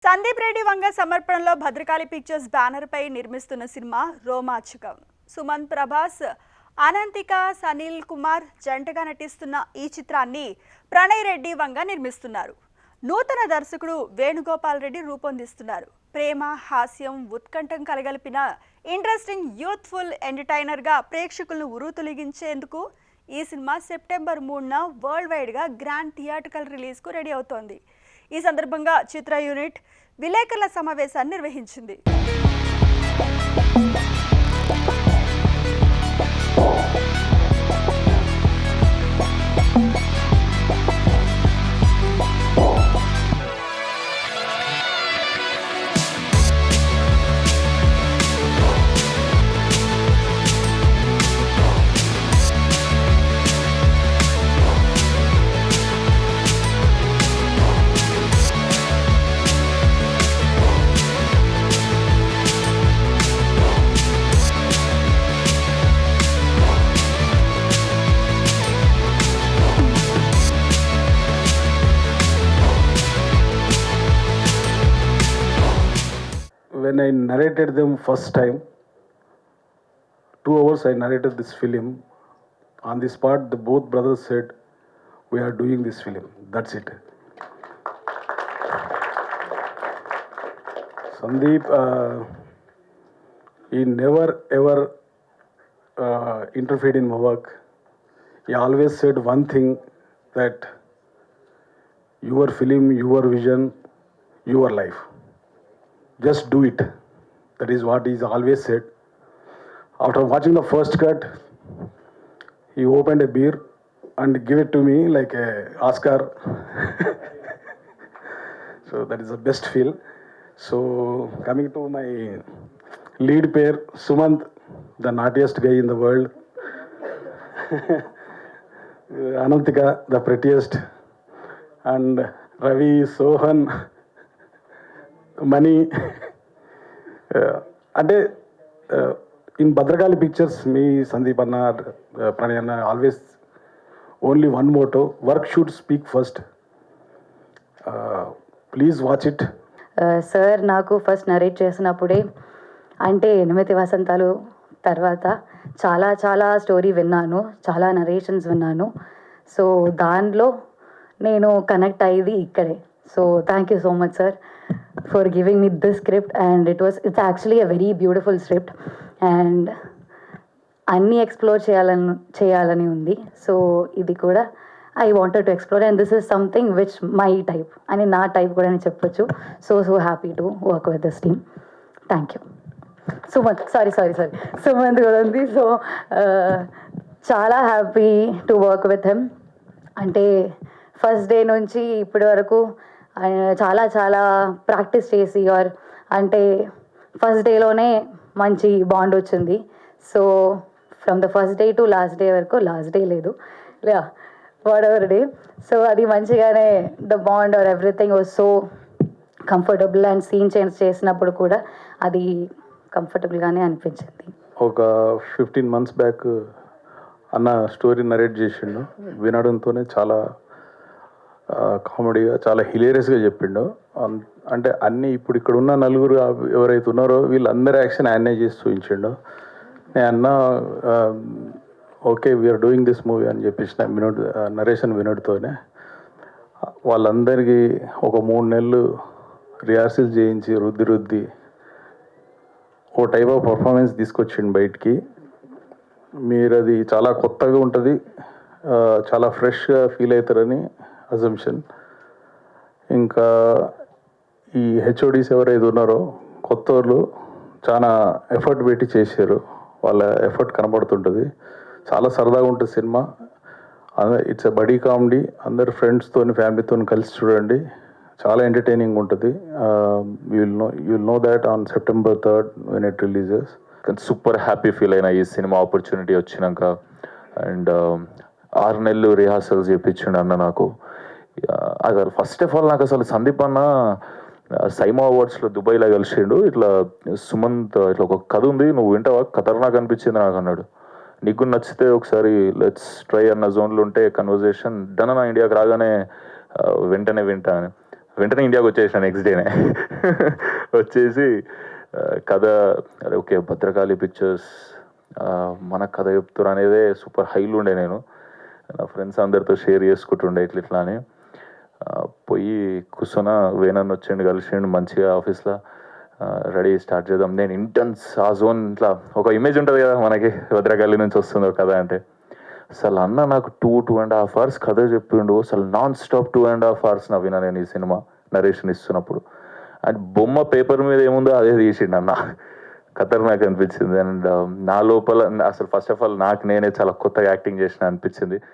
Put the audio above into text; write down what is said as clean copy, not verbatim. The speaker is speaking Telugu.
సందీప్ రెడ్డి వంగ సమర్పణలో భద్రకాళి పిక్చర్స్ బ్యానర్ పై నిర్మిస్తున్న సినిమా రోమాంచకం. సుమంత్, ప్రభాస్, అనంతిక, సనీల్ కుమార్ జంటగా నటిస్తున్న ఈ చిత్రాన్ని ప్రణయ్ రెడ్డి వంగ నిర్మిస్తున్నారు. నూతన దర్శకుడు వేణుగోపాల్ రెడ్డి రూపొందిస్తున్నారు. ప్రేమ, హాస్యం, ఉత్కంఠం కలగలిపిన ఇంట్రెస్టింగ్ యూత్ఫుల్ ఎంటర్టైనర్ గా ప్రేక్షకులను ఉరుతొలిగించేందుకు ఈ సినిమా సెప్టెంబర్ 3న వరల్డ్ వైడ్ గా గ్రాండ్ థియేట్రికల్ రిలీజ్ కు రెడీ అవుతోంది. ఈ సందర్భంగా చిత్ర యూనిట్ విలేకరుల సమావేశాన్ని నిర్వహించింది. When I narrated them first time, 2 hours I narrated this film. On the spot, both brothers said, "We are doing this film." That's it. Sandeep, he never ever interfered in my work. He always said one thing, that your film, your vision, your life. Just do it. That is what he's always said. After watching the first cut, he opened a beer and gave it to me like a Oscar. So that is the best feel. So coming to my lead pair, Sumanth, the naughtiest guy in the world. Anantika, the prettiest. And Ravi, Sohan, Mani. అంటే ఇన్ భద్రకాళి పిక్చర్స్ మీ సందీప్ అన్న, ప్రణయ్ అన్న always only one motto, work should speak first. Please watch it. Sir నాకు ఫస్ట్ నరేట్ చేసినప్పుడే, అంటే 8 వసంతాలు తర్వాత చాలా చాలా స్టోరీ విన్నాను, చాలా నరేషన్స్ విన్నాను. సో దానిలో నేను కనెక్ట్ అయ్యేది ఇక్కడే. So thank you so much sir for giving me this script, and it's actually a very beautiful script, and అన్నీ ఎక్స్ప్లోర్ చేయాలని ఉంది. సో ఇది కూడా I wanted to explore, and this is something which my type అని, నా టైప్ కూడా అని చెప్పొచ్చు. So happy to work with this team. Thank you. Sumanth Sumanth కూడా ఉంది. సో చాలా happy to work with him. అంటే ఫస్ట్ డే నుంచి ఇప్పటి వరకు చాలా చాలా ప్రాక్టీస్ చేసి, అంటే ఫస్ట్ డేలోనే మంచి బాండ్ వచ్చింది. So from the first day to last day వరకు, లాస్ట్ డే లేదు, వాట్ ఎవర్ డే, సో అది మంచిగానే the bond or everything was so comfortable. And scene change చేసినప్పుడు కూడా అది కంఫర్టబుల్గానే అనిపించింది. ఒక 15 months బ్యాక్ అన్న స్టోరీ నరేట్ చేసిండు. వినడంతోనే చాలా కామెడీగా, చాలా హిలేరియస్గా చెప్పిండు. అంటే అన్నీ ఇప్పుడు ఇక్కడ ఉన్న నలుగురు ఎవరైతే ఉన్నారో వీళ్ళందరి యాక్షన్ ఆయనే చేసి చూపించిండు. నేను అన్న okay we're doing this movie అని చెప్పేసిన నరేషన్ వినోడ్తోనే. వాళ్ళందరికీ ఒక 3 నెలలు రిహార్సల్ చేయించి రుద్ది ఓ టైప్ ఆఫ్ పర్ఫార్మెన్స్ తీసుకొచ్చిండు బయటికి. మీరు అది చాలా కొత్తగా ఉంటుంది, చాలా ఫ్రెష్గా ఫీల్ అవుతారని అజంప్షన్. ఇంకా ఈ హెచ్ఓడీస్ ఎవరైతే ఉన్నారో కొత్త వాళ్ళు చాలా ఎఫర్ట్ పెట్టి చేశారు, వాళ్ళ ఎఫర్ట్ కనబడుతుంటుంది. చాలా సరదాగా ఉంటుంది సినిమా. It's a buddy comedy. అందరు ఫ్రెండ్స్తో, ఫ్యామిలీతో కలిసి చూడండి, చాలా ఎంటర్టైనింగ్ ఉంటుంది. You will know that on September 3rd when it releases. Super happy feel అయినా ఈ సినిమా ఆపర్చునిటీ వచ్చినాక. అండ్ 6 నెలలు రిహార్సల్స్ చేయించిండు అన్న నాకు. అసలు ఫస్ట్ ఆఫ్ ఆల్ నాకు అసలు సందీప్ అన్న సైమా అవార్డ్స్లో దుబాయ్లో కలిసిండు. ఇట్లా సుమంత్ ఇట్లా ఒక కథ ఉంది, నువ్వు వింటావా, ఖతర్నాక్ అనిపించింది నాకు అన్నాడు. నీకు నచ్చితే ఒకసారి లెట్స్ ట్రై అన్న జోన్లో ఉంటే కన్వర్జేషన్ డన్. నా ఇండియాకి రాగానే వెంటనే వింటా అని. వెంటనే ఇండియాకి వచ్చేసిన నెక్స్ట్ డేనే వచ్చేసి కథ అరే ఓకే భద్రకాళి పిక్చర్స్ మన కథ చెప్తారు అనేదే సూపర్ హైలు ఉండే. నేను నా ఫ్రెండ్స్ అందరితో షేర్ చేసుకుంటుండే ఇట్లా అని పోయి కూర్చొని వేనన్ను వచ్చిండు కలిసిండు మంచిగా ఆఫీస్లో రెడీ స్టార్ట్ చేద్దాం. నేను ఇంటెన్స్ ఆ జోన్ ఇట్లా ఒక ఇమేజ్ ఉంటుంది కదా మనకి భద్రకాళి నుంచి వస్తుందో కథ అంటే. అసలు అన్న నాకు 2.5 hours కథ చెప్పిండు. అసలు నాన్ స్టాప్ 2.5 hours నవ్వినా నేను ఈ సినిమా నరేషన్ ఇస్తున్నప్పుడు. అండ్ బొమ్మ పేపర్ మీద ఏముందో అదే తీసిండు అన్న. ఖతర్నాక్ అనిపించింది. అండ్ నా లోపల అసలు ఫస్ట్ ఆఫ్ ఆల్ నాకు నేనే చాలా కొత్తగా యాక్టింగ్ చేసిన అనిపించింది.